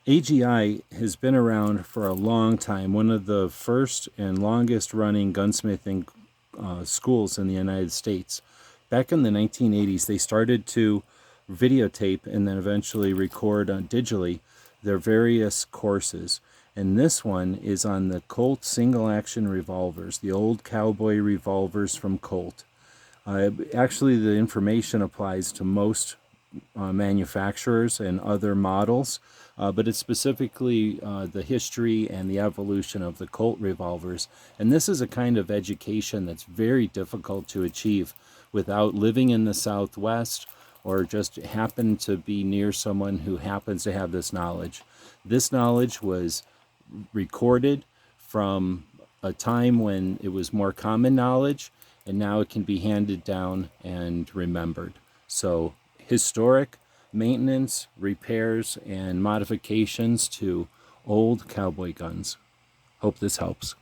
AGI has been around for a long time, one of the first and longest running gunsmithing schools in the United States. Back in the 1980s, they started to videotape and then eventually record digitally their various courses. And this one is on the Colt single-action revolvers, the old cowboy revolvers from Colt. Actually, the information applies to most manufacturers and other models, but it's specifically the history and the evolution of the Colt revolvers. And this is a kind of education that's very difficult to achieve without living in the Southwest or just happen to be near someone who happens to have this knowledge. This knowledge was recorded from a time when it was more common knowledge, and now it can be handed down and remembered. So historic maintenance, repairs, and modifications to old cowboy guns. Hope this helps.